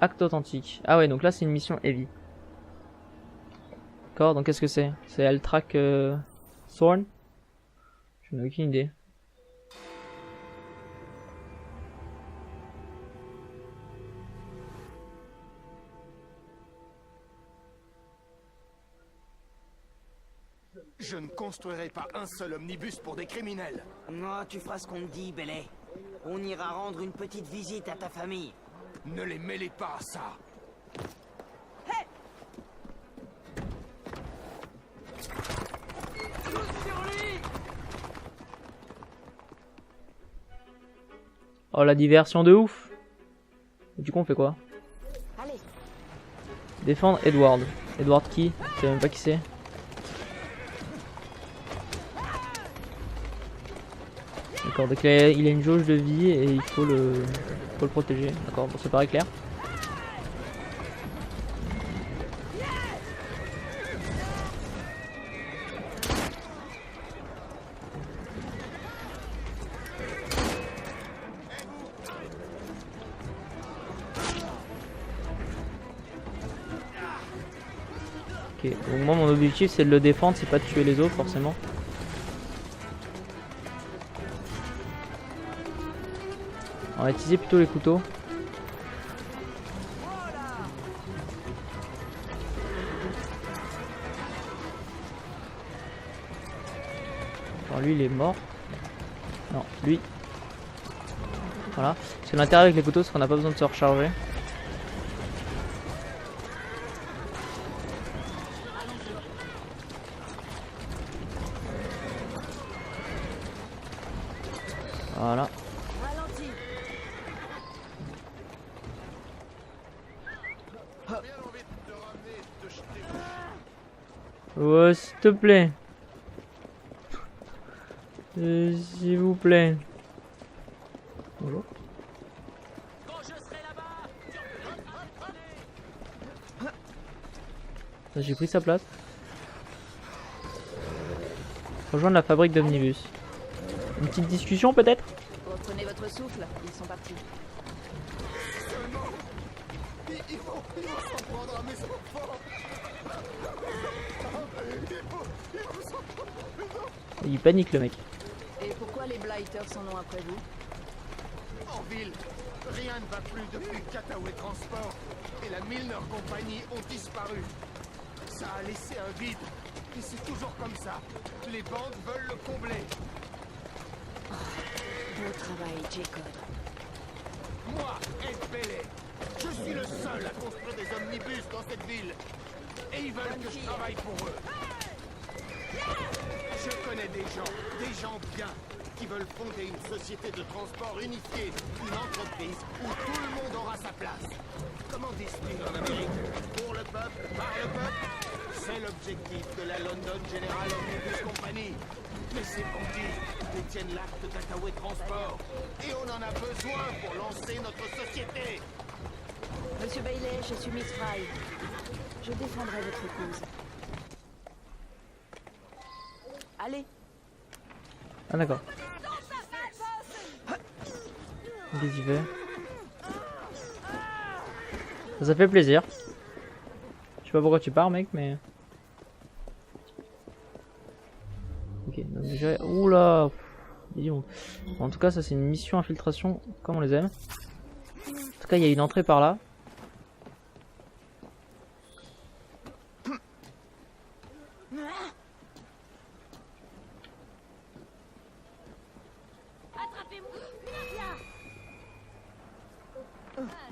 Acte authentique. Ah ouais, donc là c'est une mission heavy. D'accord, donc qu'est-ce que c'est? C'est Alterac Thorn? Je n'ai aucune idée. Je ne construirai pas un seul omnibus pour des criminels. Non, tu feras ce qu'on te dit, Belay. On ira rendre une petite visite à ta famille. Ne les mêlez pas à ça. Hey! Oh la diversion de ouf. Et du coup on fait quoi? Allez. Défendre Edward. Edward qui? Je sais même pas qui c'est. D'accord, donc il a une jauge de vie et il faut le protéger. D'accord, bon ça paraît clair. Ok, donc moi mon objectif c'est de le défendre, c'est pas de tuer les autres forcément. On va utiliser plutôt les couteaux. Alors lui il est mort. Non, lui. Voilà. Parce que l'intérêt avec les couteaux c'est qu'on n'a pas besoin de se recharger. Voilà. Ouais, s'il te plaît. S'il vous plaît. Bonjour. J'ai pris sa place. Rejoindre la fabrique d'omnibus. Une petite discussion peut-être? Reprenez votre souffle, ils sont partis. Il faut s'en prendre à mes enfants. Il panique le mec. Et pourquoi les Blighters s'en ont après vous? En ville, rien ne va plus depuis Cataway Transport et la Milner Company ont disparu. Ça a laissé un vide. Et c'est toujours comme ça. Les bandes veulent le combler. Beau travail, Jacob. Moi, Ed Belay, je suis le seul à construire des omnibus dans cette ville. Et ils veulent que je travaille pour eux. Je connais des gens bien, qui veulent fonder une société de transport unifiée, une entreprise où tout le monde aura sa place. Comment disent-ils en Amérique? Pour le peuple, par le peuple? C'est l'objectif de la London General Omnibus Company. Mais ces bandits détiennent l'acte d'Attaway Transport. Et on en a besoin pour lancer notre société. Monsieur Bailey, je suis Miss Fry. Je défendrai votre cause. Allez. Ah d'accord. Qu'est-ce qu'il fait? Ça fait plaisir. Je sais pas pourquoi tu pars mec mais... Ok, donc déjà... Oula. Bon, en tout cas ça c'est une mission infiltration comme on les aime. En tout cas il y a une entrée par là.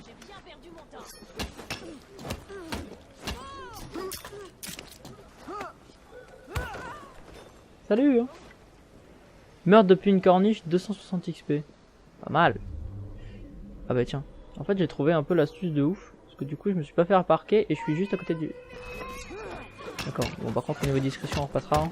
J'ai bien perdu mon temps. Salut hein. Meurtre depuis une corniche, 260 XP. Pas mal. Ah bah tiens. En fait j'ai trouvé un peu l'astuce de ouf. Parce que du coup je me suis pas fait remarquer et je suis juste à côté du... D'accord. Bon par contre au niveau discrétion on repassera. Hein.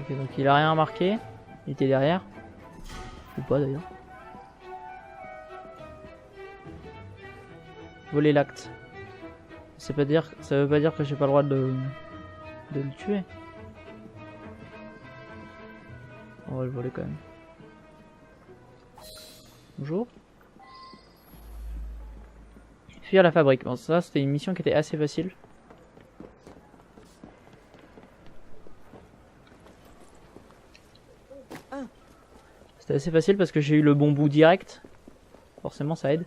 Ok, donc il a rien remarqué. Il était derrière. Ou pas d'ailleurs. Voler l'acte. Ça veut pas dire que j'ai pas le droit de le tuer. On va le voler quand même. Bonjour. Fuir la fabrique. Bon, ça c'était une mission qui était assez facile. C'était assez facile parce que j'ai eu le bon bout direct. Forcément ça aide.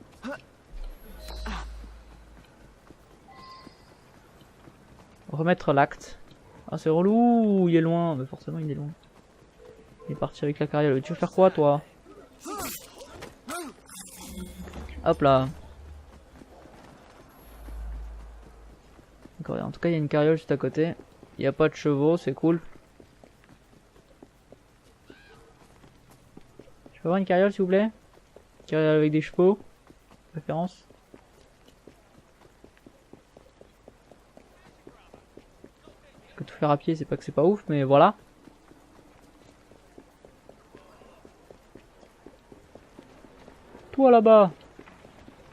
Remettre l'acte. Ah c'est relou, il est loin. Mais forcément il est loin. Il est parti avec la carriole. Tu veux faire quoi toi? Hop là. En tout cas il y a une carriole juste à côté. Il n'y a pas de chevaux, c'est cool. Je peux avoir une carriole s'il vous plaît? Une carriole avec des chevaux, préférence. Parce que tout faire à pied c'est pas que c'est pas ouf, mais voilà. Toi là-bas,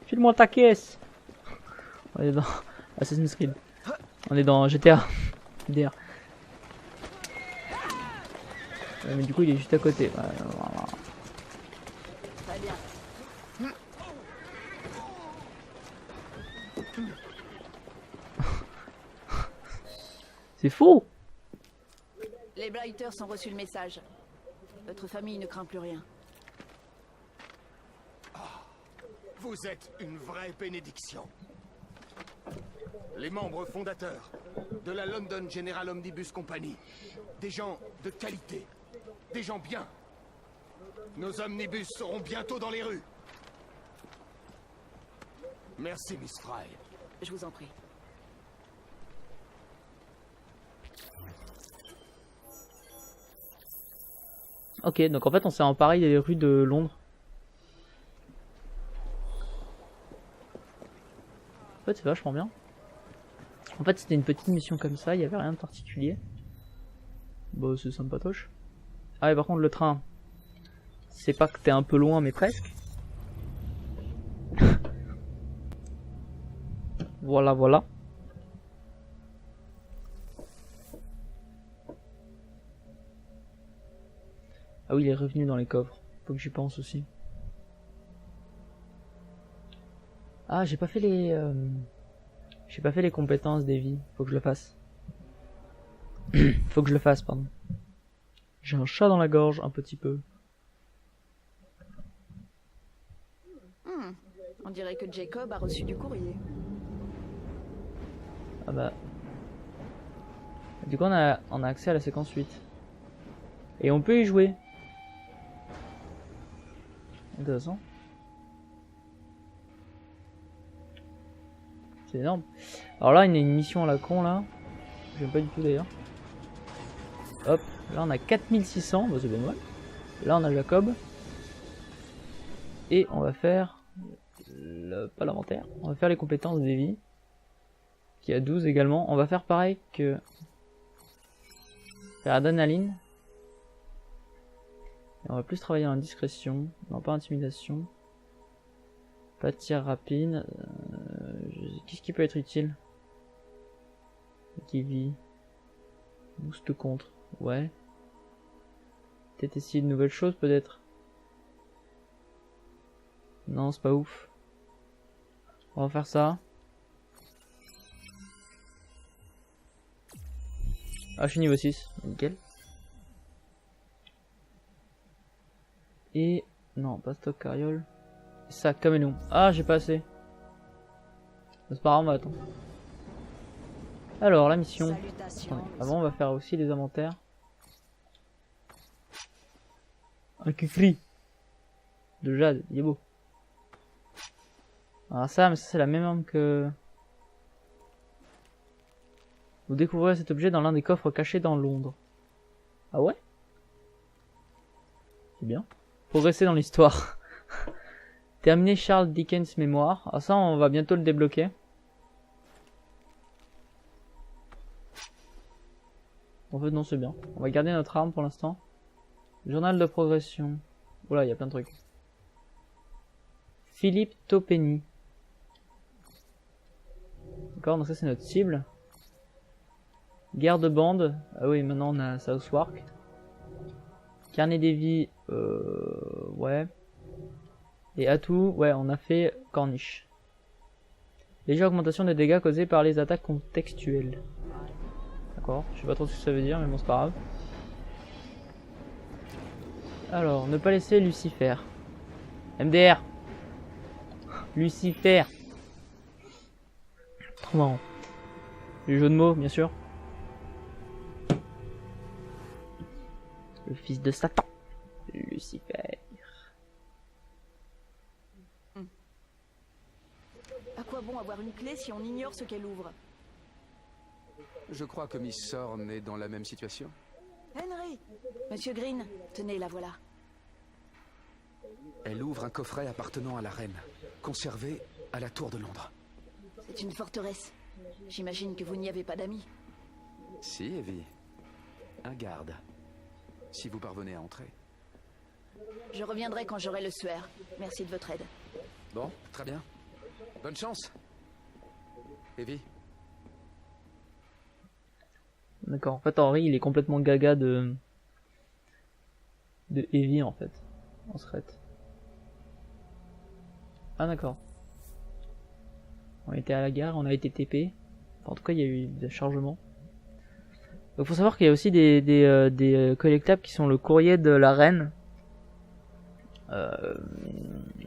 file-moi ta caisse. On est dans Assassin's Creed. On est dans GTA. DR. Ouais, mais du coup il est juste à côté. Ouais, voilà. Très bien. C'est faux. Les Blighters ont reçu le message. Votre famille ne craint plus rien. Vous êtes une vraie bénédiction. Les membres fondateurs de la London General Omnibus Company. Des gens de qualité. Des gens bien. Nos omnibus seront bientôt dans les rues. Merci, Miss Fry. Je vous en prie. Ok, donc en fait on s'est emparé des rues de Londres. En fait c'est vachement bien. En fait c'était une petite mission comme ça, il n'y avait rien de particulier. Bah c'est sympatoche. Ah et par contre le train, c'est pas que t'es un peu loin mais presque. Voilà voilà. Ah oui il est revenu dans les coffres, faut que j'y pense aussi. Ah j'ai pas fait les compétences des vies, faut que je le fasse. Faut que je le fasse, pardon. J'ai un chat dans la gorge, un petit peu. On dirait que Jacob a reçu du courrier. Ah bah. Du coup on a accès à la séquence 8. Et on peut y jouer. Intéressant. C'est énorme. Alors là, il y a une mission à la con là. J'aime pas du tout d'ailleurs. Hop, là on a 4600, bah, c'est pas mal. Là on a Jacob. Et on va faire... pas l'inventaire. On va faire les compétences d'Evie. Qui a 12 également. On va faire pareil que... faire Adrenaline. Et on va plus travailler en discrétion. Non, pas intimidation. Pas de tir rapide. Qu'est-ce qui peut être utile? Qui vit. Boost contre. Ouais. Peut-être essayer de nouvelles choses peut-être. Non, c'est pas ouf. On va faire ça. Ah, je suis niveau 6. Nickel. Et... non, pas stock carriole. Ça, caméléon. Ah, j'ai pas assez. C'est pas grave, on va attendre. Alors, la mission. Attendez, avant, on va faire aussi les inventaires. Un kufri de jade, il est beau. Alors ça, mais ça c'est la même arme que... Vous découvrirez cet objet dans l'un des coffres cachés dans Londres. Ah ouais? C'est bien. Progresser dans l'histoire. Terminer Charles Dickens mémoire. Ah ça, on va bientôt le débloquer. En fait non c'est bien. On va garder notre arme pour l'instant. Journal de progression. Oula, il y a plein de trucs. Philippe Topeni. D'accord, donc ça c'est notre cible. Guerre de bande. Ah oui, maintenant on a Southwark. Carnet des vies. Ouais. Et atout, ouais, on a fait Corniche. Légère augmentation des dégâts causés par les attaques contextuelles. D'accord, je sais pas trop ce que ça veut dire, mais bon, c'est pas grave. Alors, ne pas laisser Lucifer. MDR. Lucifer. Trop marrant. Le jeu de mots, bien sûr. Le fils de Satan. Lucifer. À quoi bon avoir une clé si on ignore ce qu'elle ouvre? Je crois que Miss Sorn est dans la même situation. Henry! Monsieur Green, tenez, la voilà. Elle ouvre un coffret appartenant à la reine, conservé à la Tour de Londres. C'est une forteresse. J'imagine que vous n'y avez pas d'amis. Si, Evie. Un garde. Si vous parvenez à entrer. Je reviendrai quand j'aurai le suaire. Merci de votre aide. Bon, très bien. Bonne chance. Evie. D'accord, en fait Henry il est complètement gaga de Evie en fait. En secrète. Ah d'accord. On était à la gare, on a été TP. Enfin, en tout cas il y a eu des chargements. Donc faut savoir qu'il y a aussi des collectables qui sont le courrier de la reine.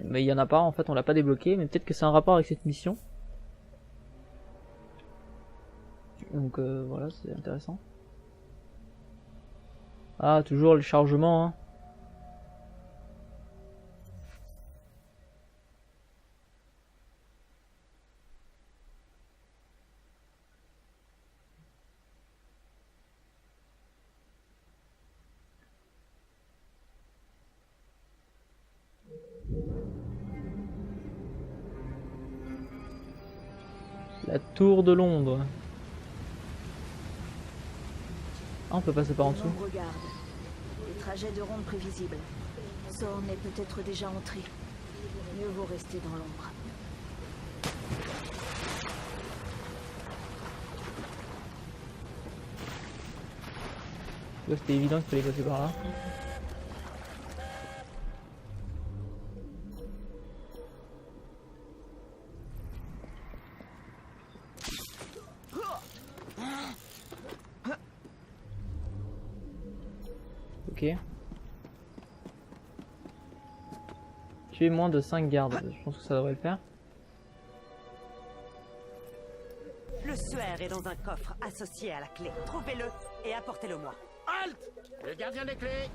Mais il y en a pas en fait, on l'a pas débloqué, mais peut-être que c'est un rapport avec cette mission. Donc voilà, c'est intéressant. Ah, toujours le chargement, hein. La tour de Londres. Ah, on peut passer par en dessous. Regarde. Les trajets de ronde prévisibles. Sorn est peut-être déjà entré. Mieux vaut rester dans l'ombre. Ouais, c'était évident qu'il fallait passer par là. Ok. Tuer moins de 5 gardes, je pense que ça devrait le faire. Le suaire est dans un coffre associé à la clé. Trouvez-le et apportez-le-moi. Halt! Le gardien des clés!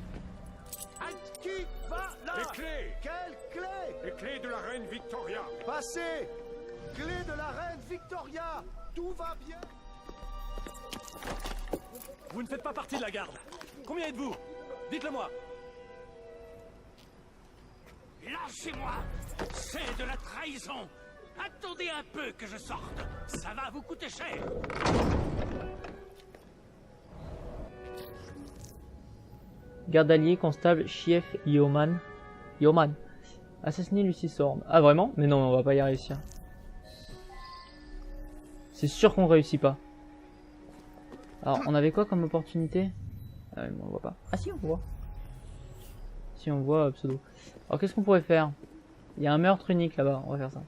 Halt! Qui va là? Les clés! Quelle clé? Les clés de la reine Victoria! Passez! Clé de la reine Victoria! Tout va bien! Vous ne faites pas partie de la garde. Combien êtes-vous? Dites-le moi. Lâchez-moi! C'est de la trahison! Attendez un peu que je sorte! Ça va vous coûter cher! Garde allié, constable, Chief, Yeoman. Yeoman. Assassiner Lucy Sorn. Ah vraiment? Mais non, on va pas y réussir. C'est sûr qu'on réussit pas. Alors, on avait quoi comme opportunité? Ah oui, mais on voit pas. Ah si, on voit. Si, on voit pseudo. Alors, qu'est-ce qu'on pourrait faire? Il y a un meurtre unique là-bas, on va faire ça.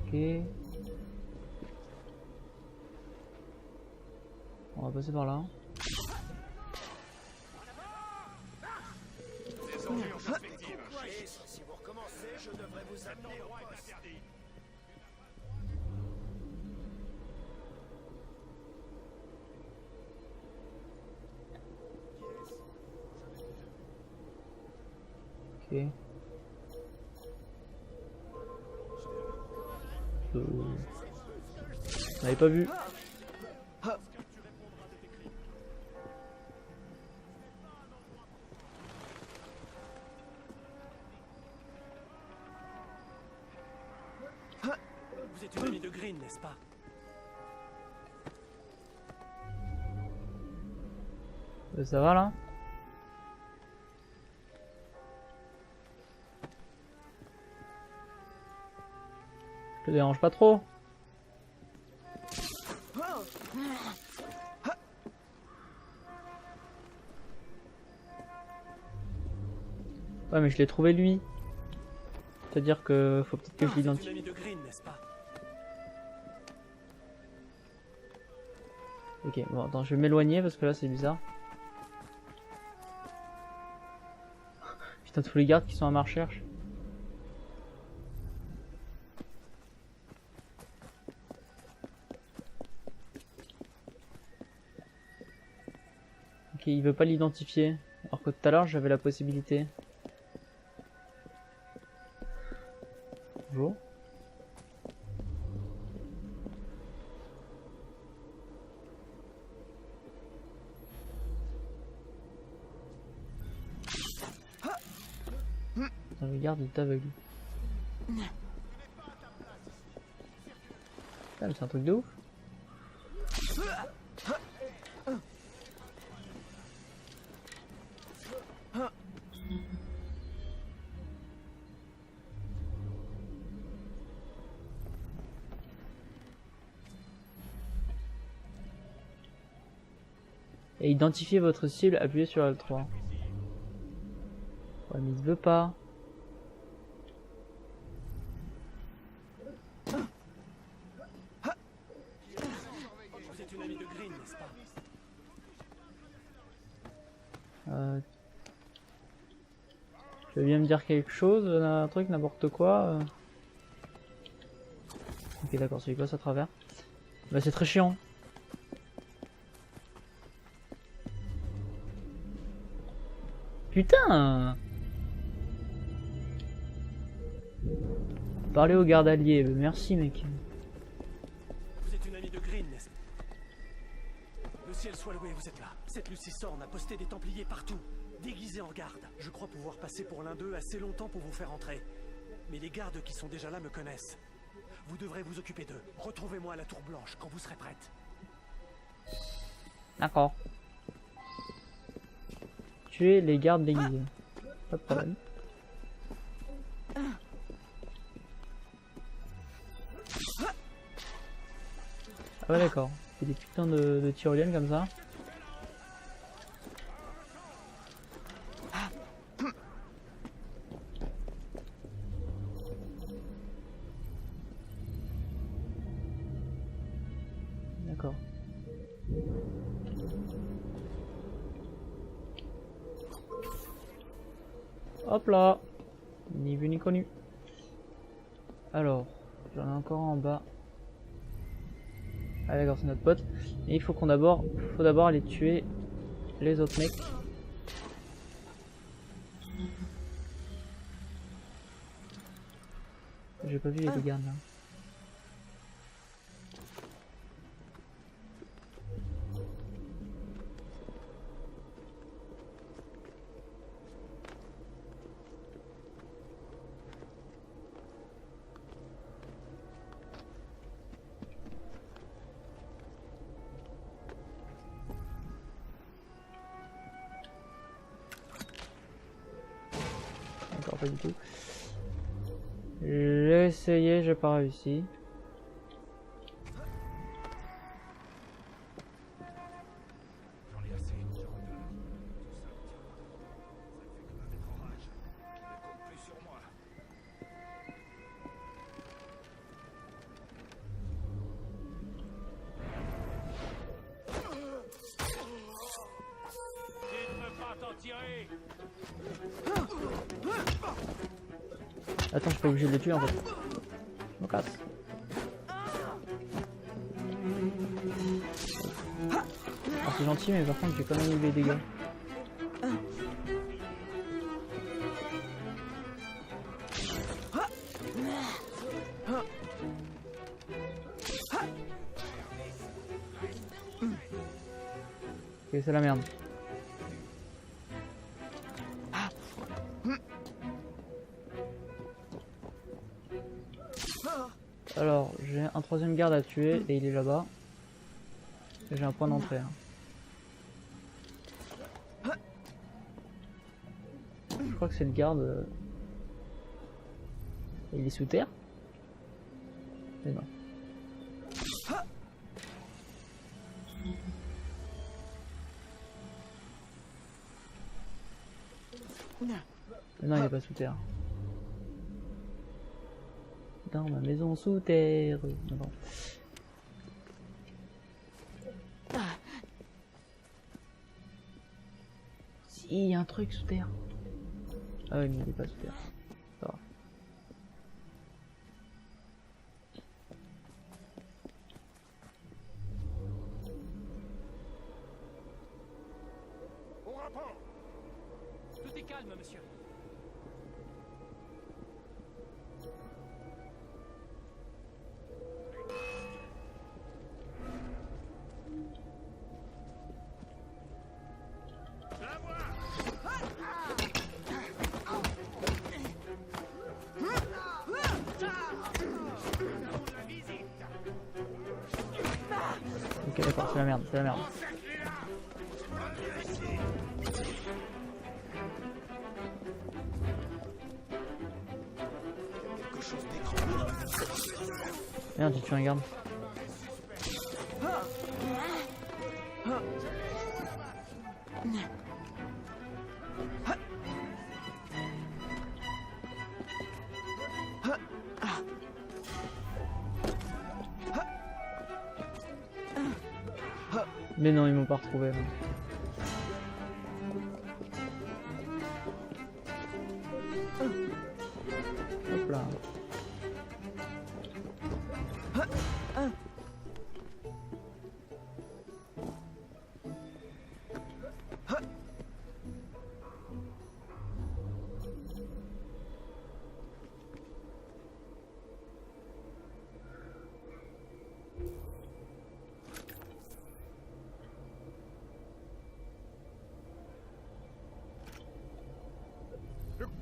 Ok. On va passer par là. Si vous recommencez, je devrais vous amener au poste. Ok. On n'avait pas vu. Vous êtes une amie de Green. green, n'est-ce pas? Ça va là? Je te dérange pas trop? Ouais mais je l'ai trouvé lui. C'est-à-dire que faut peut-être que je C'est une l'identifie. amie de Green, n'est-ce pas? Ok, bon attends, je vais m'éloigner parce que là c'est bizarre. Putain, tous les gardes qui sont à ma recherche. Ok, il veut pas l'identifier. Alors que tout à l'heure j'avais la possibilité. Bonjour. Putain, le garde il est aveugle. Putain, mais c'est un truc de ouf. Et identifiez votre cible, appuyez sur L3. Ouais mais il veut pas. Vous êtes une amie de Green, n'est-ce pas? Tu veux bien me dire quelque chose, un truc, n'importe quoi Ok d'accord, c'est quoi ça à travers? Bah c'est très chiant. Putain! Parlez au garde allié, merci mec. Vous êtes une amie de Green, n'est-ce pas? Le ciel soit loué, vous êtes là. Cette Lucy Sorn a posté des Templiers partout, déguisés en garde. Je crois pouvoir passer pour l'un d'eux assez longtemps pour vous faire entrer. Mais les gardes qui sont déjà là me connaissent. Vous devrez vous occuper d'eux. Retrouvez-moi à la Tour Blanche quand vous serez prête. D'accord. Tuer les gardes déguisés. Pas de problème. Ah ouais d'accord. C'est des putains de tyroliennes comme ça. D'accord. Hop là. Ni vu ni connu. Alors, j'en ai encore en bas. Ah d'accord, c'est notre pote. Et il faut qu'on d'abord aller tuer les autres mecs. J'ai pas vu les deux gardes là. Encore pas du tout. J'ai essayé, j'ai pas réussi. Attends, je suis pas obligé de le tuer en fait. Je me casse. Alors c'est gentil, mais par contre j'ai quand même eu des dégâts. Ok, c'est la merde. Alors, j'ai un truc troisième garde à tuer et il est là-bas. J'ai un point d'entrée. Hein. Je crois que c'est le garde. Il est sous terre? Mais non. Non, il est pas sous terre. Dans ma maison sous terre. Non. Si, il y a un truc sous terre. Ah oui, mais il est pas sous terre. Ça va. Au rapport. Tout est calme, monsieur. Ok, d'accord, c'est la merde, c'est la merde. Merde, j'ai tué un garde. Mais non, ils m'ont pas retrouvé. Là. Hop là.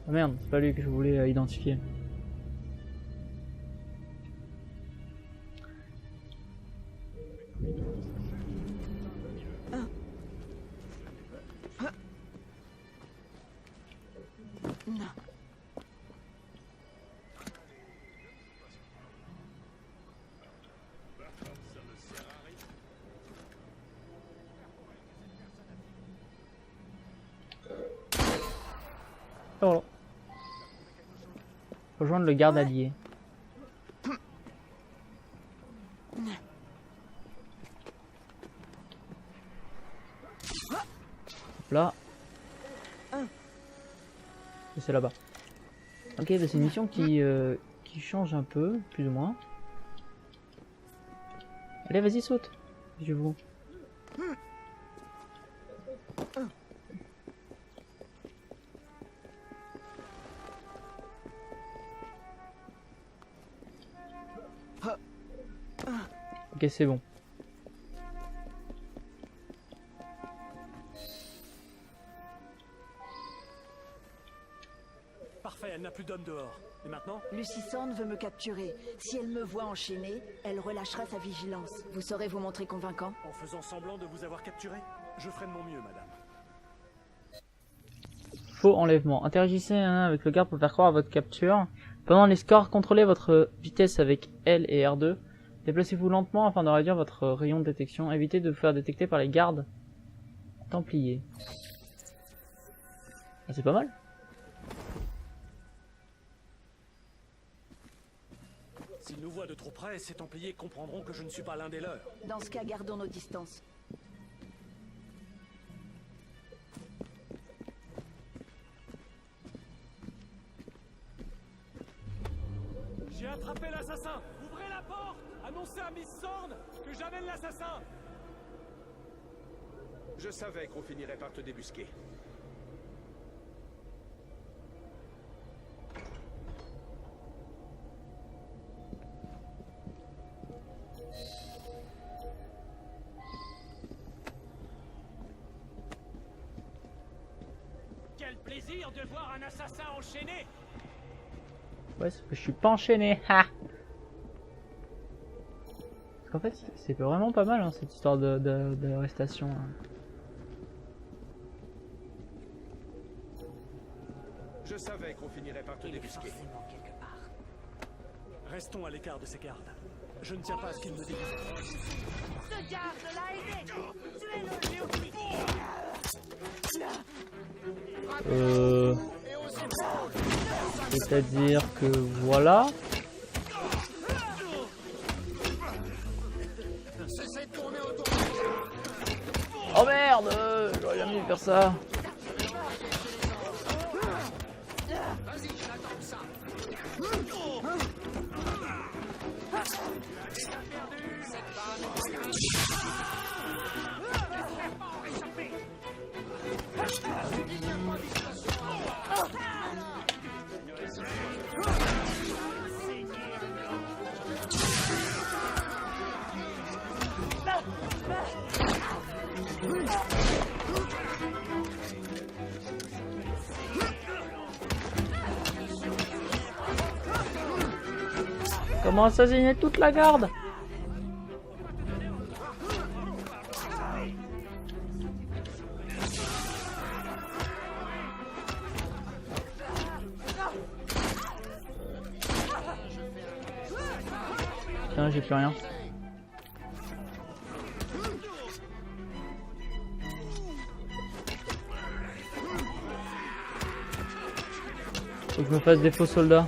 Oh merde, c'est pas lui que je voulais identifier. Oh. Rejoindre le garde allié. Là. Et c'est là-bas. Ok, bah c'est une mission qui change un peu, plus ou moins. Allez, vas-y, saute. Je vous. Ok, c'est bon. Parfait, elle n'a plus d'hommes dehors. Et maintenant? Lucy Sorn veut me capturer. Si elle me voit enchaîné, elle relâchera sa vigilance. Vous saurez vous montrer convaincant? En faisant semblant de vous avoir capturé? Je ferai de mon mieux, madame. Faux enlèvement. Interagissez avec le garde pour faire croire à votre capture. Pendant l'escorte, contrôlez votre vitesse avec L et R2. Déplacez-vous lentement afin de réduire votre rayon de détection. Évitez de vous faire détecter par les gardes templiers. Ah, c'est pas mal. S'ils nous voient de trop près, ces Templiers comprendront que je ne suis pas l'un des leurs. Dans ce cas, gardons nos distances. J'ai attrapé l'assassin! Ouvrez la porte! Annoncez à Miss Sorn que j'amène l'assassin! Je savais qu'on finirait par te débusquer. Quel plaisir de voir un assassin enchaîné! Ouais, parce que je suis pas enchaîné. Ha! Parce qu'en fait, c'est vraiment pas mal hein, cette histoire d'arrestation. Hein. Je savais qu'on finirait par te Il est débusquer. forcément quelque part. Restons à l'écart de ces gardes. Je ne tiens pas à ce qu'ils me déguisent. Ce garde l'a aidé. C'est-à-dire que voilà. Oh merde, j'aurais bien dû faire ça. Comment assassiner toute la garde? Putain, j'ai plus rien. Faut que je me fasse des faux soldats.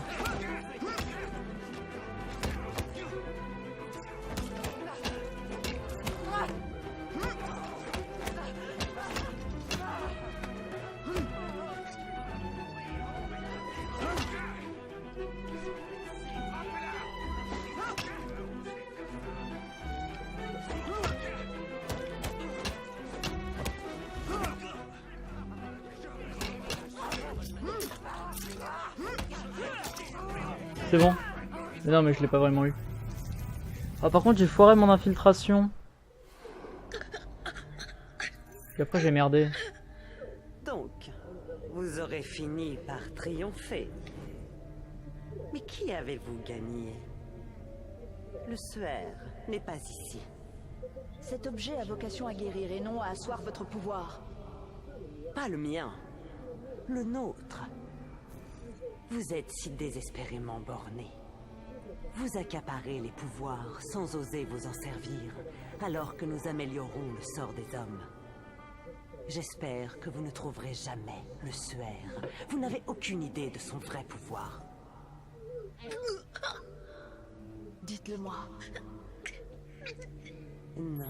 C'est bon. Mais non, mais je l'ai pas vraiment eu. Ah, par contre, j'ai foiré mon infiltration. Puis après, j'ai merdé. Donc, vous aurez fini par triompher. Mais qui avez-vous gagné? Le suaire n'est pas ici. Cet objet a vocation à guérir et non à asseoir votre pouvoir. Pas le mien. Le nôtre. Vous êtes si désespérément borné. Vous accaparez les pouvoirs sans oser vous en servir, alors que nous améliorons le sort des hommes. J'espère que vous ne trouverez jamais le suaire. Vous n'avez aucune idée de son vrai pouvoir. Dites-le-moi. Non.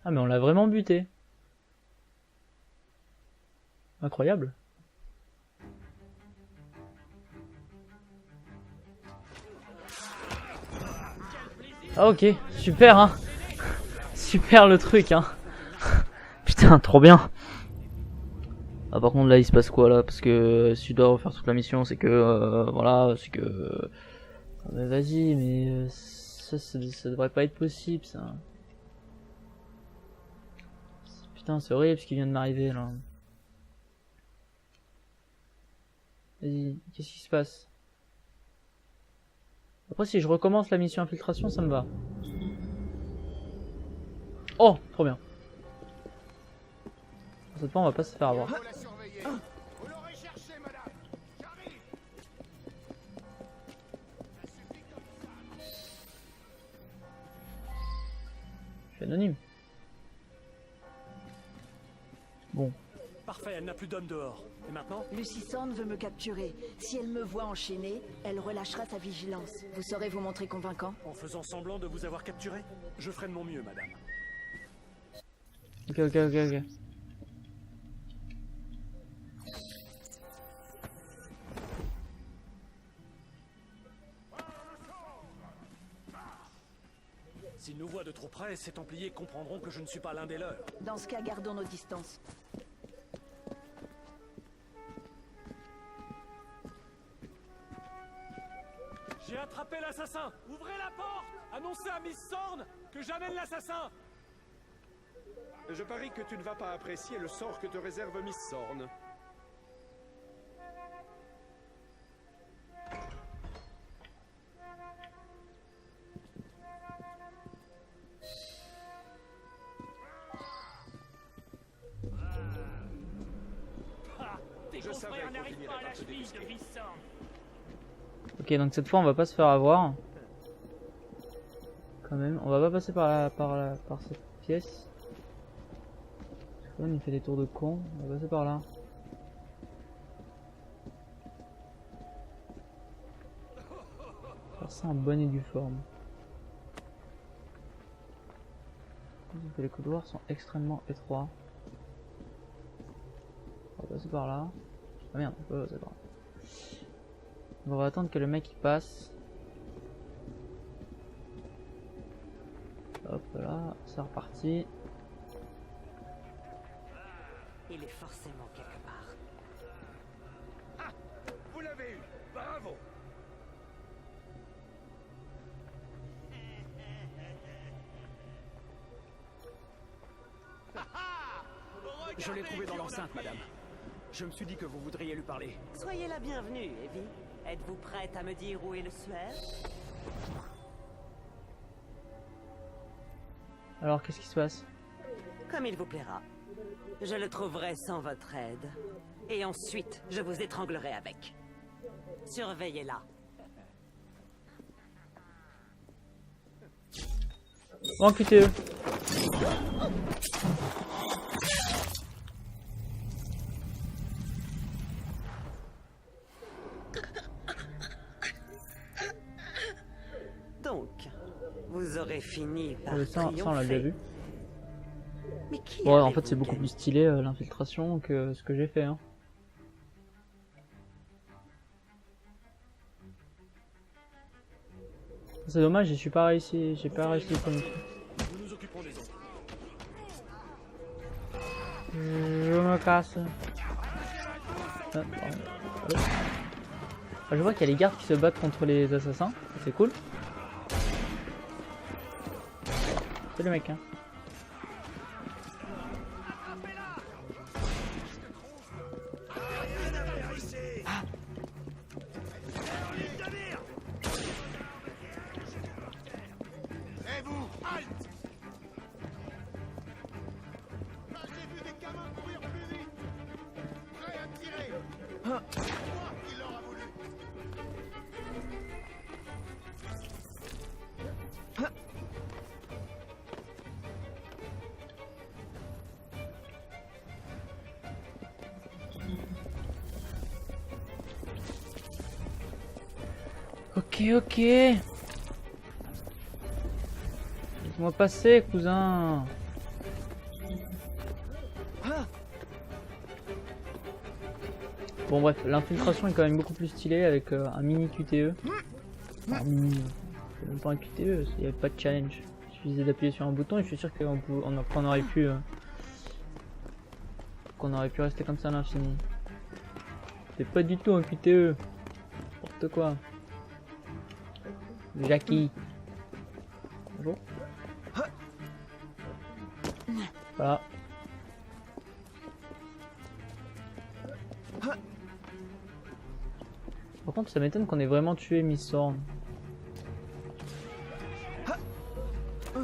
Ah, mais on l'a vraiment buté. Incroyable. Ah, ok, super hein. Super le truc hein. Putain, trop bien. Ah, par contre là il se passe quoi là? Parce que si tu dois refaire toute la mission, c'est que voilà, c'est que mais vas-y, mais ça devrait pas être possible ça. Putain, c'est horrible ce qui vient de m'arriver là. Vas-y, qu'est-ce qui se passe? Après, si je recommence la mission infiltration, ça me va. Oh, trop bien. Cette fois, on va pas se faire avoir. Faut la surveiller. Vous l'aurez cherché, madame. J'arrive. Ça suffit comme ça. Je suis anonyme. Bon. Parfait, elle n'a plus d'hommes dehors. Et maintenant? Lucy Sorn veut me capturer. Si elle me voit enchaîné, elle relâchera sa vigilance. Vous saurez vous montrer convaincant? En faisant semblant de vous avoir capturé? Je ferai de mon mieux, madame. Ok. S'ils nous voient de trop près, ces Templiers comprendront que je ne suis pas l'un des leurs. Dans ce cas, gardons nos distances. J'ai attrapé l'assassin! Ouvrez la porte! Annoncez à Miss Sorn que j'amène l'assassin! Je parie que tu ne vas pas apprécier le sort que te réserve Miss Sorn. Tes Je savais confrères qu'on n'arrivent finirait pas à la par te cheville de débusquer. Vissorn. Ok, donc cette fois on va pas se faire avoir. Quand même, on va pas passer par cette pièce. Là, il fait des tours de con. On va passer par là. Faire ça en bonne et due forme. Les couloirs sont extrêmement étroits. On va passer par là. Ah merde, on peut passer par là. On va attendre que le mec il passe. Hop là, c'est reparti. Il est forcément quelque part. Ah, vous l'avez eu. Bravo. Je l'ai trouvé dans l'enceinte, madame. Je me suis dit que vous voudriez lui parler. Soyez la bienvenue, Evie. Êtes-vous prête à me dire où est le suaire? Alors qu'est-ce qui se passe? Comme il vous plaira. Je le trouverai sans votre aide. Et ensuite, je vous étranglerai avec. Surveillez-la. En QTE. Donc, vous aurez fini par Ça on l'a déjà triompher. vu. Mais qui Bon, en avez-vous fait c'est beaucoup gagné? plus stylé l'infiltration que ce que j'ai fait. Hein. C'est dommage, je suis pas réussi, j'ai pas réussi comme il faut. Nous nous occupons des autres. Je me casse. Ah, pardon. Ah, je vois qu'il y a les gardes qui se battent contre les assassins, c'est cool. C'est le mec hein. Et vous, halte! Ah, j'ai vu des gamins courir plus vite! Prêts à tirer! C'est moi qui l'aura voulu! Ok, ok. Laisse-moi passer, cousin. Bon bref, l'infiltration est quand même beaucoup plus stylée avec un mini QTE. Enfin, mini, c'est même pas un QTE, il n'y avait pas de challenge. Il suffisait d'appuyer sur un bouton et je suis sûr qu'on aurait pu rester comme ça à l'infini. C'est pas du tout un QTE. N'importe quoi. Jackie. Bonjour. Voilà. Par contre, ça m'étonne qu'on ait vraiment tué Miss Sorn. Ça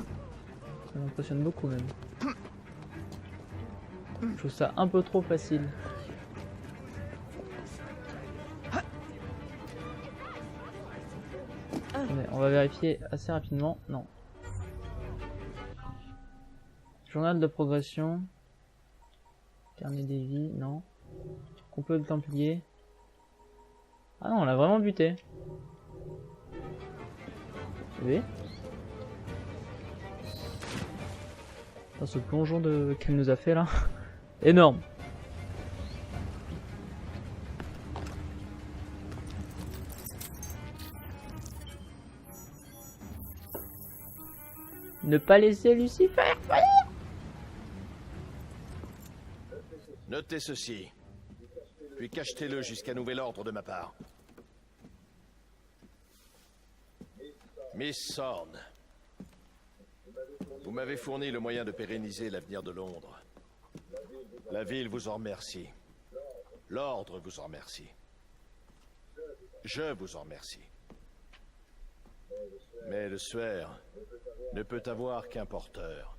m'impressionne beaucoup même. Je trouve ça un peu trop facile. Attendez, on va vérifier assez rapidement. Non. Journal de progression. Carnet des vies, non. Complot de Templier. Ah non, on l'a vraiment buté. Vous voyez ? Oh, ce plongeon qu'elle nous a fait là. Énorme. Ne pas laisser Lucifer faire. Notez ceci, puis cachetez-le jusqu'à nouvel ordre de ma part. Miss Sorn, Vous m'avez fourni le moyen de pérenniser l'avenir de Londres. La ville vous en remercie. L'ordre vous en remercie. Je vous en remercie. Mais le suaire ne peut avoir qu'un porteur.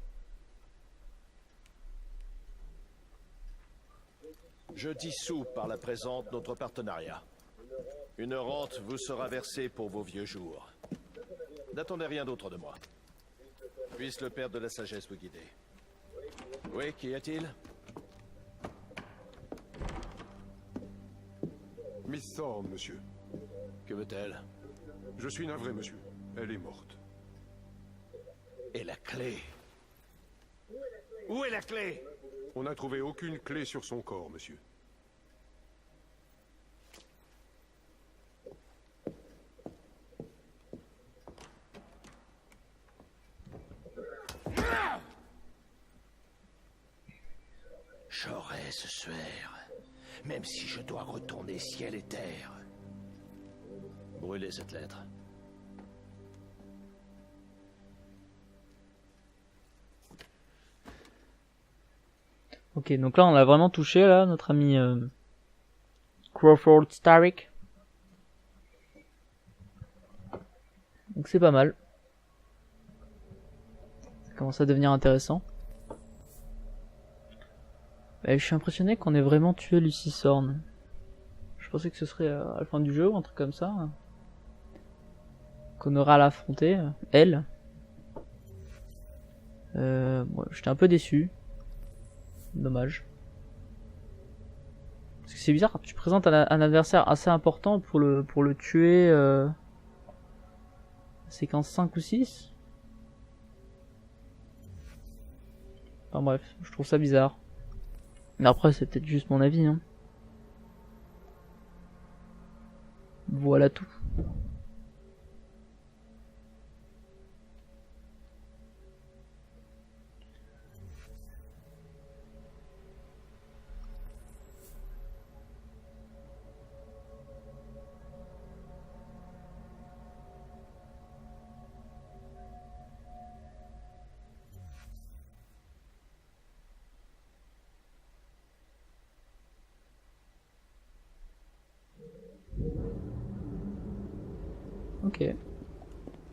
Je dissous par la présente notre partenariat. Une rente vous sera versée pour vos vieux jours. N'attendez rien d'autre de moi. Puisse le Père de la Sagesse vous guider. Oui, qu'y a-t-il? Miss Thorne, monsieur. Que veut-elle? Je suis navré, monsieur. Elle est morte. Et la clé? Où est la clé? On n'a trouvé aucune clé sur son corps, monsieur. J'aurai ce suaire, même si je dois retourner ciel et terre. Brûlez cette lettre. Ok, donc là on a vraiment touché là notre ami Crawford Starrick. Donc c'est pas mal. Ça commence à devenir intéressant. Je suis impressionné qu'on ait vraiment tué Lucy Thorne. Je pensais que ce serait à la fin du jeu ou un truc comme ça. Qu'on aura à l'affronter, elle. Bon, j'étais un peu déçu. Dommage. Parce que c'est bizarre, tu présentes un adversaire assez important pour le tuer. Séquence 5 ou 6. Enfin bref, je trouve ça bizarre. Mais après, c'est peut-être juste mon avis. Hein. Voilà tout. Ok.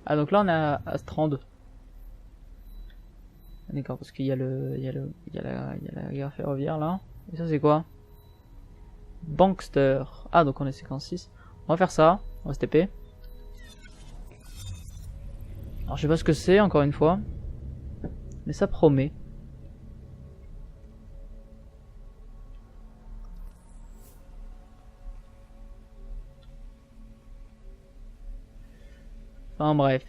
Ah donc là on est à Strand. D'accord, parce qu'il y a la gare ferroviaire là. Et ça c'est quoi? Bankster. Ah donc on est séquence 6. On va faire ça, on va se TP. Alors je sais pas ce que c'est encore une fois. Mais ça promet. Enfin bref.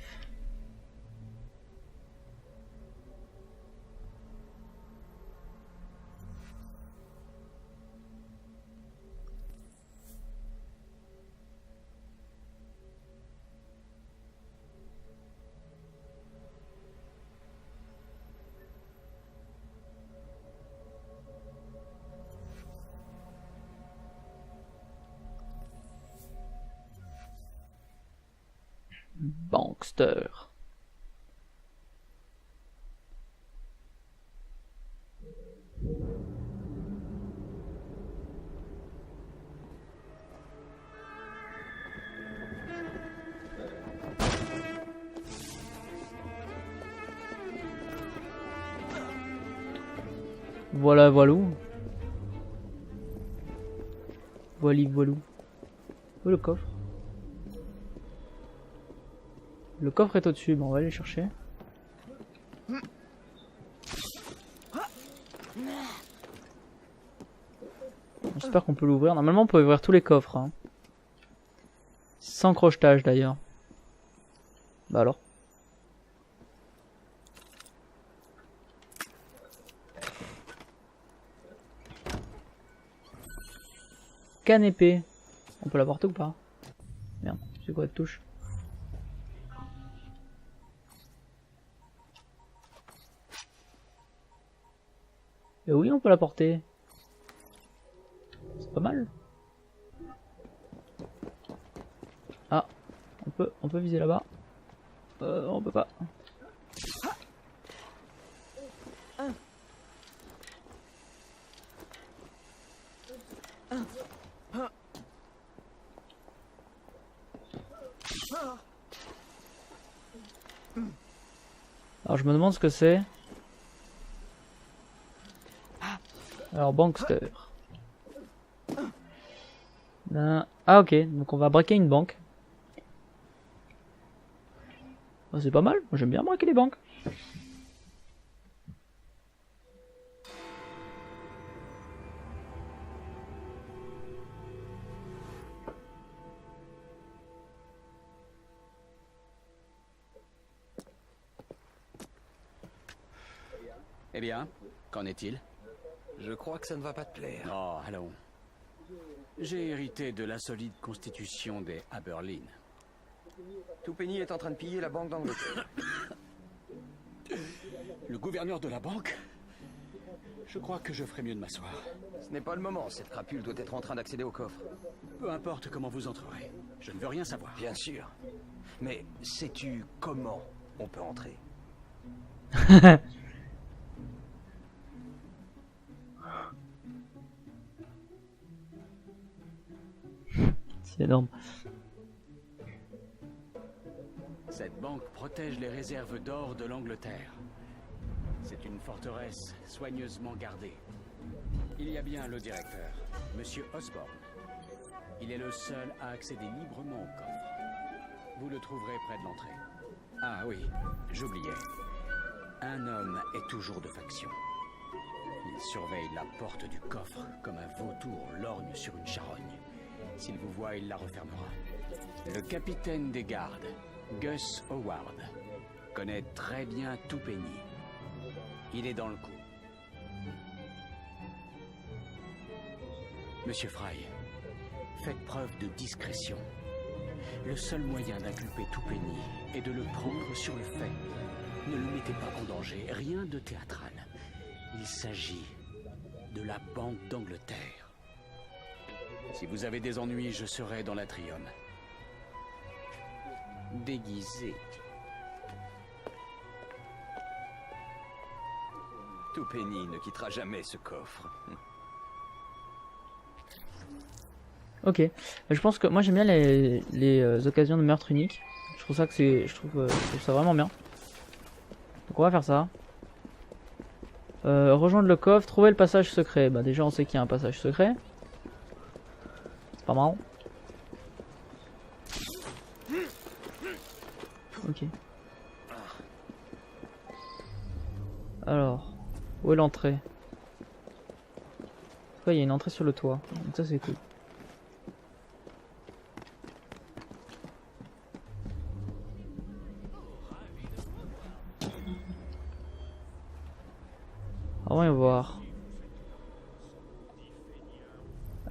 Bankster. Voilà, voilou. Voili, voilou. Où est le coffre? Le coffre est au-dessus, bon on va aller le chercher. J'espère qu'on peut l'ouvrir. Normalement on peut ouvrir tous les coffres. Hein. Sans crochetage d'ailleurs. Bah alors. Canne épée. On peut la porter ou pas? Merde, c'est quoi cette touche? Et oui, on peut la porter. C'est pas mal. Ah, on peut viser là-bas. On peut pas. Alors je me demande ce que c'est. Alors bankster. Ah ok, donc on va braquer une banque. Oh, c'est pas mal, moi j'aime bien braquer les banques. Eh bien, qu'en est-il? Je crois que ça ne va pas te plaire. Oh, allons. J'ai hérité de l'insolite constitution des Aberlin. Toupeni est en train de piller la banque d'Angleterre. Le gouverneur de la banque? Je crois que je ferais mieux de m'asseoir. Ce n'est pas le moment, cette crapule doit être en train d'accéder au coffre. Peu importe comment vous entrerez, je ne veux rien savoir. Bien sûr. Mais sais-tu comment on peut entrer? C'est énorme. Cette banque protège les réserves d'or de l'Angleterre. C'est une forteresse soigneusement gardée. Il y a bien le directeur, Monsieur Osborne. Il est le seul à accéder librement au coffre. Vous le trouverez près de l'entrée. Ah oui, j'oubliais. Un homme est toujours de faction. Il surveille la porte du coffre comme un vautour lorgne sur une charogne. S'il vous voit, il la refermera. Le capitaine des gardes, Gus Howard, connaît très bien Toupeni. Il est dans le coup. Monsieur Fry, faites preuve de discrétion. Le seul moyen d'inculper Toupeni est de le prendre sur le fait. Ne le mettez pas en danger, rien de théâtral. Il s'agit de la Banque d'Angleterre. Si vous avez des ennuis, je serai dans l'atrium. Déguisé. Toupeni ne quittera jamais ce coffre. Ok, je pense que moi j'aime bien les occasions de meurtre unique. Je trouve ça que je trouve ça vraiment bien. Donc on va faire ça. Rejoindre le coffre, trouver le passage secret. Bah déjà on sait qu'il y a un passage secret. C'est pas marrant. Ok. Alors, où est l'entrée? Il y a une entrée sur le toit. Donc ça c'est cool. Voyons voir.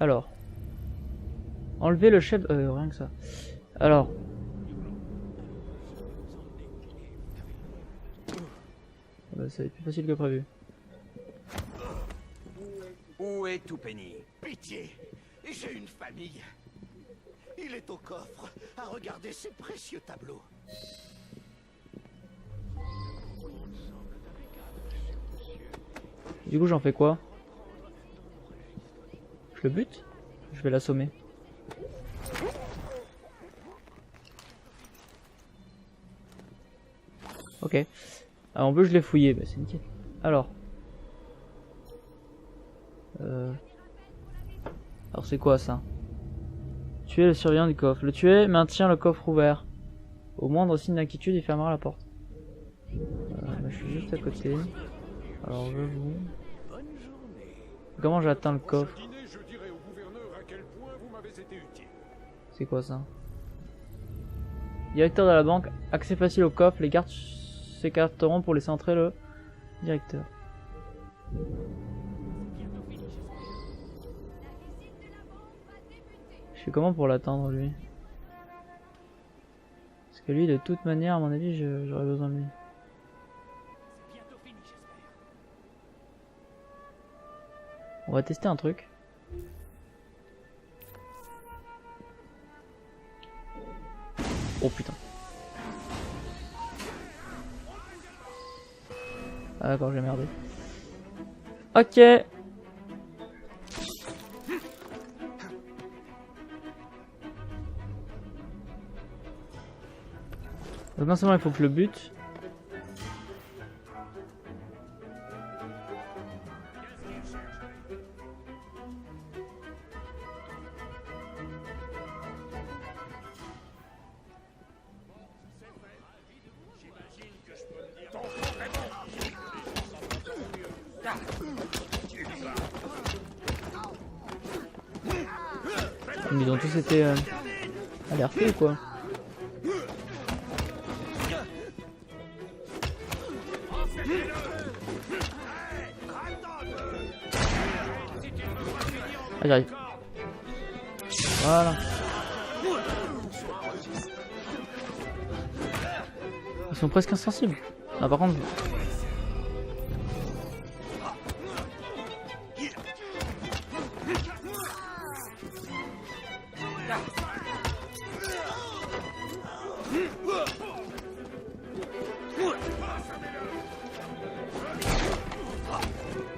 Alors. Enlever le chef... rien que ça. Alors. Bah, ça va être plus facile que prévu. Où est Toupeni? Pitié, j'ai une famille. Il est au coffre, à regarder ses précieux tableaux. Du coup j'en fais quoi? Je le bute? Je vais l'assommer. Ok. Ah, en plus je l'ai fouillé, bah, c'est nickel. Alors. Alors c'est quoi ça? Tuer le surveillant du coffre. Le tuer maintient le coffre ouvert. Au moindre signe d'inquiétude, il fermera la porte. Bah, je suis juste à côté. Alors je vous... Comment j'atteins le coffre? C'est quoi ça? Directeur de la banque, accès facile au coffre, les gardes s'écarteront pour laisser entrer le directeur. Je fais comment pour l'atteindre lui? Parce que lui de toute manière à mon avis j'aurais besoin de lui. On va tester un truc. Oh putain. Ah d'accord, j'ai merdé. Ok. Donc non seulement il faut que je le bute. Ils ont tous été alertés ou quoi? Ah, j'arrive. Voilà. Ils sont presque insensibles. Ah, par contre.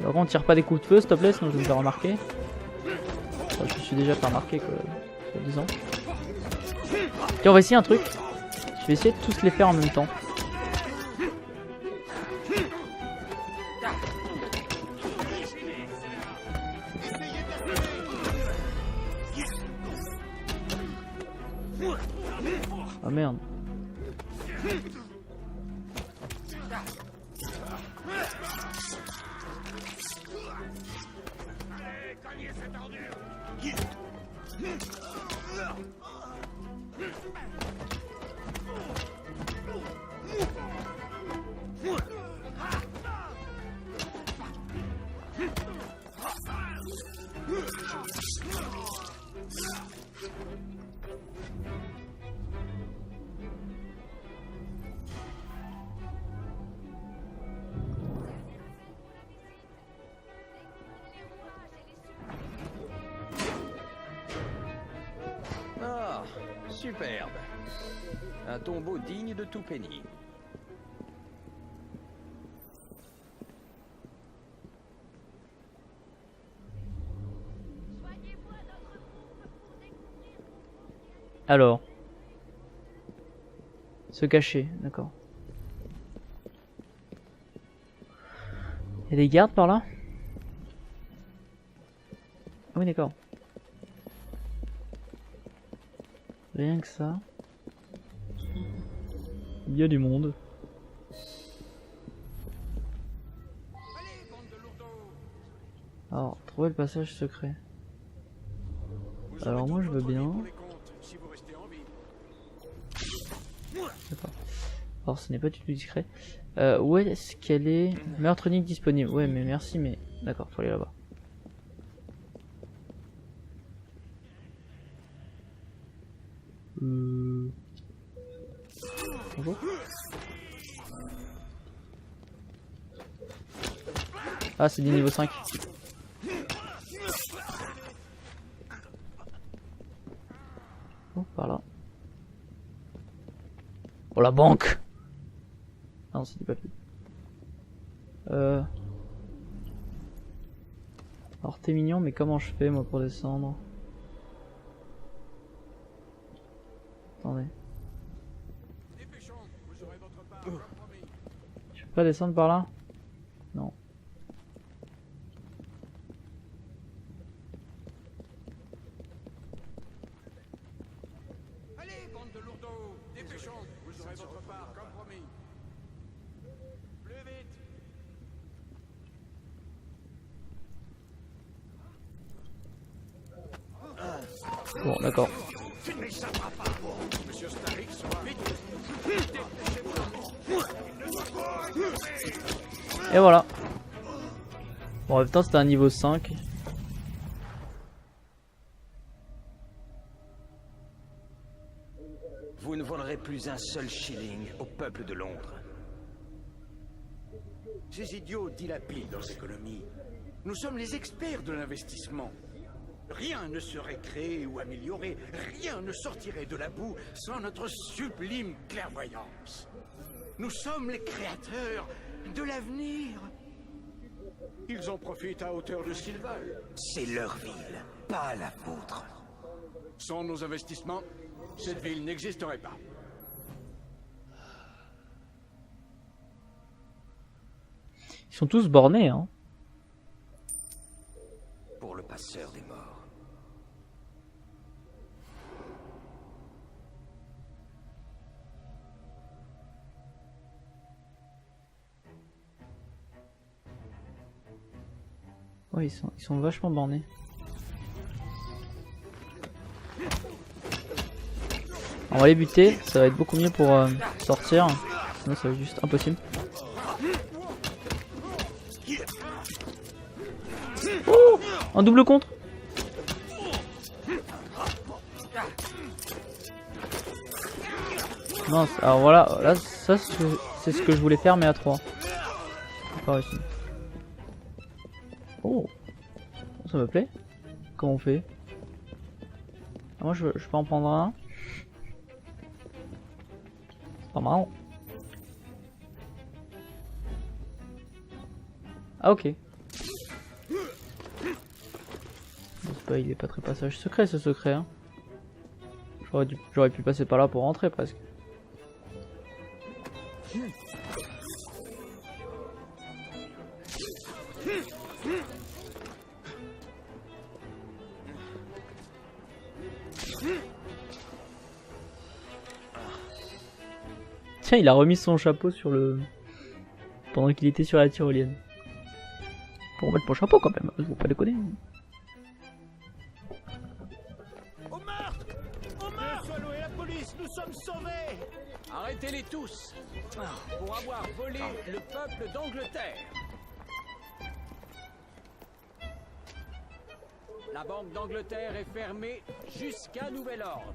Par contre, tire pas des coups de feu, s'il te plaît, sinon je vais me faire remarquer. Enfin, je me suis déjà fait remarquer, quoi, il y a 10 ans. Tiens, on va essayer un truc. Je vais essayer de tous les faire en même temps. Oh merde. Ah, superbe. Un tombeau digne de tout penny. Alors. Se cacher, d'accord. Il y a des gardes par là? Ah oui, d'accord. Rien que ça. Il y a du monde. Alors, trouver le passage secret. Alors moi je veux bien. D'accord. Alors ce n'est pas du tout discret. Où est-ce qu'elle est? Meurtre unique disponible. Ouais mais merci mais... D'accord, faut aller là-bas. Bonjour. Ah c'est du niveau 5. Oh par là. Oh la banque. Ah non c'était pas plus. Alors t'es mignon mais comment je fais moi pour descendre? Attendez. Je peux pas descendre par là? Non. Allez, bande de lourdeaux, dépêchons, vous aurez votre part, comme promis. Plus vite. Bon d'accord. Tu ne m'échapperas pas. Monsieur Starrick sera vite. Et voilà. Bon en même temps c'était un niveau 5. Vous ne volerez plus un seul shilling au peuple de Londres. Ces idiots dilapident leurs économies. Nous sommes les experts de l'investissement. Rien ne serait créé ou amélioré, rien ne sortirait de la boue sans notre sublime clairvoyance. Nous sommes les créateurs de l'avenir. Ils en profitent à hauteur de ce qu'ils veulent. C'est leur ville, pas la vôtre. Sans nos investissements, cette ville n'existerait pas. Ils sont tous bornés hein. passeur des morts. Ouais, ils sont vachement bornés. On va les buter, ça va être beaucoup mieux pour sortir. Sinon ça va être juste impossible. Oh, un double contre. Mince, alors voilà, là ça c'est ce que je voulais faire mais à 3. Pas réussi. Oh, ça me plaît. Comment on fait? Ah, moi je peux en prendre un. Pas marrant. Ah ok. Il est pas très passage secret ce secret hein. J'aurais pu passer par là pour rentrer presque. Tiens, il a remis son chapeau sur le... pendant qu'il était sur la tyrolienne. Pour remettre mon chapeau quand même, faut pas déconner. Au meurtre! Au meurtre! Swallow et la police, nous sommes sauvés! Arrêtez-les tous pour avoir volé le peuple d'Angleterre. La Banque d'Angleterre est fermée jusqu'à nouvel ordre.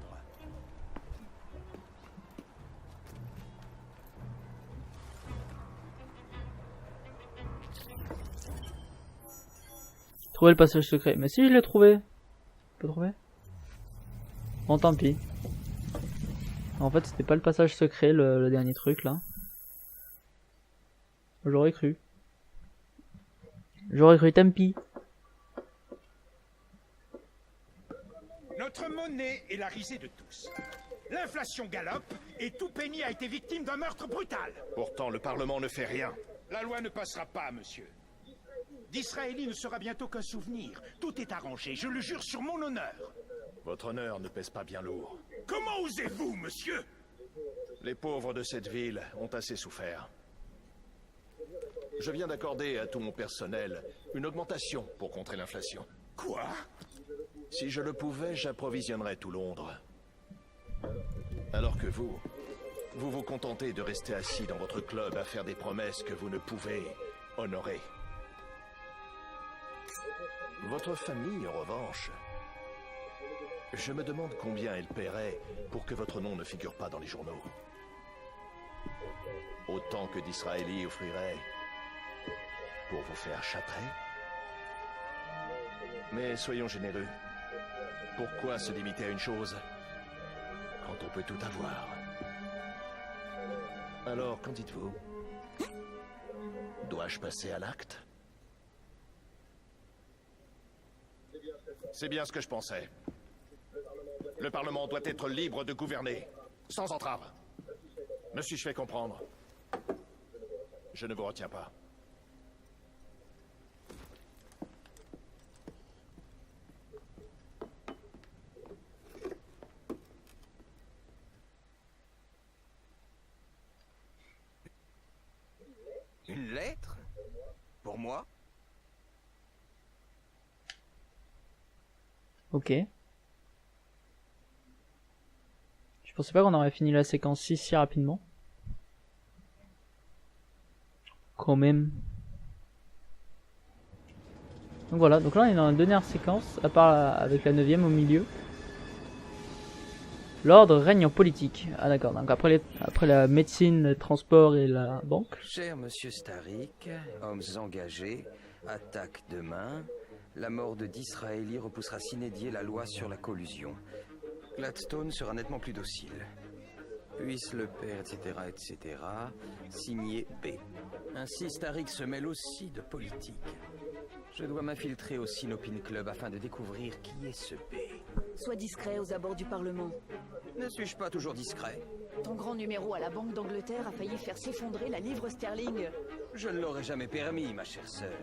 Trouver le passage secret. Mais si je l'ai trouvé. Je peux trouver? Bon tant pis. En fait c'était pas le passage secret le dernier truc là. J'aurais cru. J'aurais cru, tant pis. Notre monnaie est la risée de tous. L'inflation galope et tout penny a été victime d'un meurtre brutal. Pourtant, le Parlement ne fait rien. La loi ne passera pas, monsieur. D'Israéli ne sera bientôt qu'un souvenir. Tout est arrangé, je le jure sur mon honneur. Votre honneur ne pèse pas bien lourd. Comment osez-vous, monsieur? Les pauvres de cette ville ont assez souffert. Je viens d'accorder à tout mon personnel une augmentation pour contrer l'inflation. Quoi? Si je le pouvais, j'approvisionnerais tout Londres. Alors que vous vous contentez de rester assis dans votre club à faire des promesses que vous ne pouvez honorer. Votre famille, en revanche, je me demande combien elle paierait pour que votre nom ne figure pas dans les journaux. Autant que d'Israéli offrirait pour vous faire châtrer. Mais soyons généreux. Pourquoi se limiter à une chose quand on peut tout avoir? Alors, qu'en dites-vous? Dois-je passer à l'acte? C'est bien ce que je pensais. Le Parlement doit être libre de gouverner, sans entrave. Me suis-je fait comprendre? Je ne vous retiens pas. Une lettre? Pour moi? Ok. Je pensais pas qu'on aurait fini la séquence 6 si rapidement. Quand même. Donc voilà, donc là on est dans la dernière séquence, à part avec la 9ème au milieu. L'ordre règne en politique. Ah d'accord, donc après la médecine, le transport et la banque. Cher monsieur Starik, hommes engagés, attaque demain. La mort de D'Israéli repoussera sine die la loi sur la collusion. Gladstone sera nettement plus docile. Puisse le père, etc., etc. Signé B. Ainsi, Starik se mêle aussi de politique. Je dois m'infiltrer au Sinopin Club afin de découvrir qui est ce B. Sois discret aux abords du Parlement. Ne suis-je pas toujours discret? Ton grand numéro à la Banque d'Angleterre a failli faire s'effondrer la livre sterling. Je ne l'aurais jamais permis, ma chère sœur.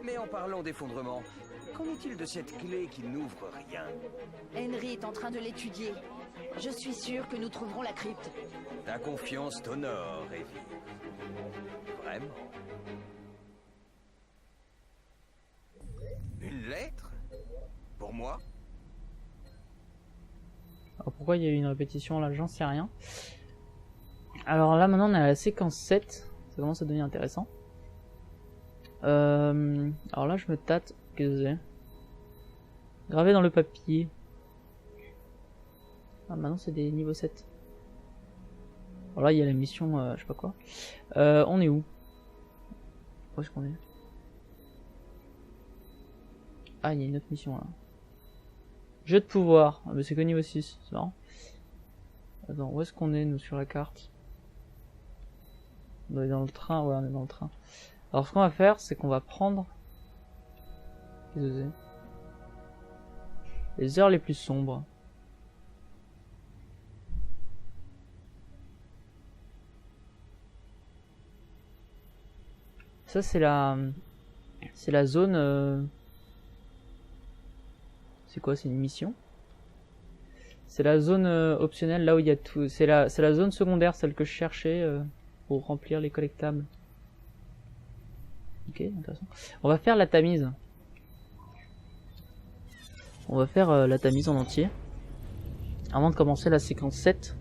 Mais en parlant d'effondrement, qu'en est-il de cette clé qui n'ouvre rien? Henry est en train de l'étudier. Je suis sûr que nous trouverons la crypte. Ta confiance t'honore, Evie. Vraiment? Une lettre? Pour moi? Alors pourquoi il y a eu une répétition là, j'en sais rien. Alors là maintenant on est à la séquence 7, ça commence à devenir intéressant. Alors là je me tâte, qu'est-ce que c'est? Gravé dans le papier. Ah maintenant c'est des niveaux 7. Alors là il y a la mission, je sais pas quoi. On est où? Où est-ce qu'on est? Ah il y a une autre mission là. Jeu de pouvoir, ah, mais c'est que niveau 6, c'est marrant. Attends, où est-ce qu'on est nous sur la carte? On est dans le train, ouais on est dans le train. Alors ce qu'on va faire, c'est qu'on va prendre... Qu'est-ce que c'est? Les heures les plus sombres. Ça c'est la... C'est la zone... C'est quoi? C'est une mission? C'est la zone optionnelle, là où il y a tout... C'est la zone secondaire, celle que je cherchais pour remplir les collectables. Ok, intéressant. On va faire la tamise. On va faire la tamise en entier. Avant de commencer la séquence 7.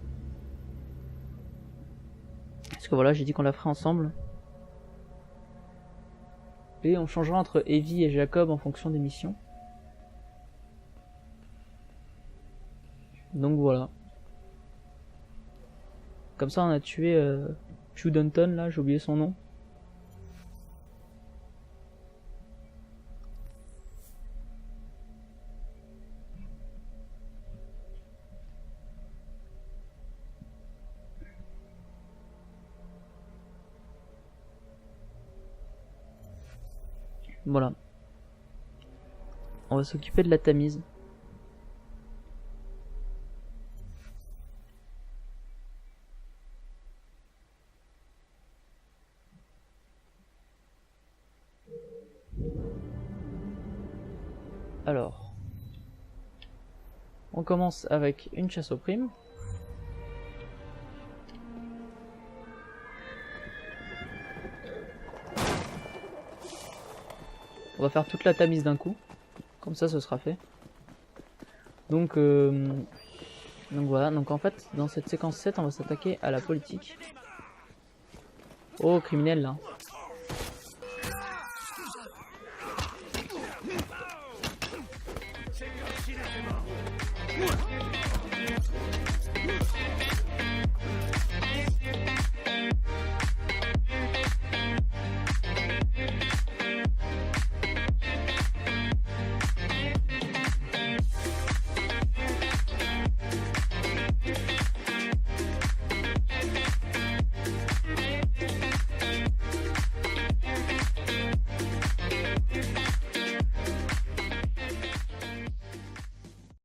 Parce que voilà, j'ai dit qu'on la ferait ensemble. Et on changera entre Evie et Jacob en fonction des missions. Donc voilà. Comme ça on a tué Hugh Danton là, j'ai oublié son nom. Voilà. On va s'occuper de la tamise. Alors, on commence avec une chasse aux primes. On va faire toute la tamise d'un coup, comme ça ce sera fait. Donc voilà, donc en fait dans cette séquence 7 on va s'attaquer à la politique. Oh criminel là.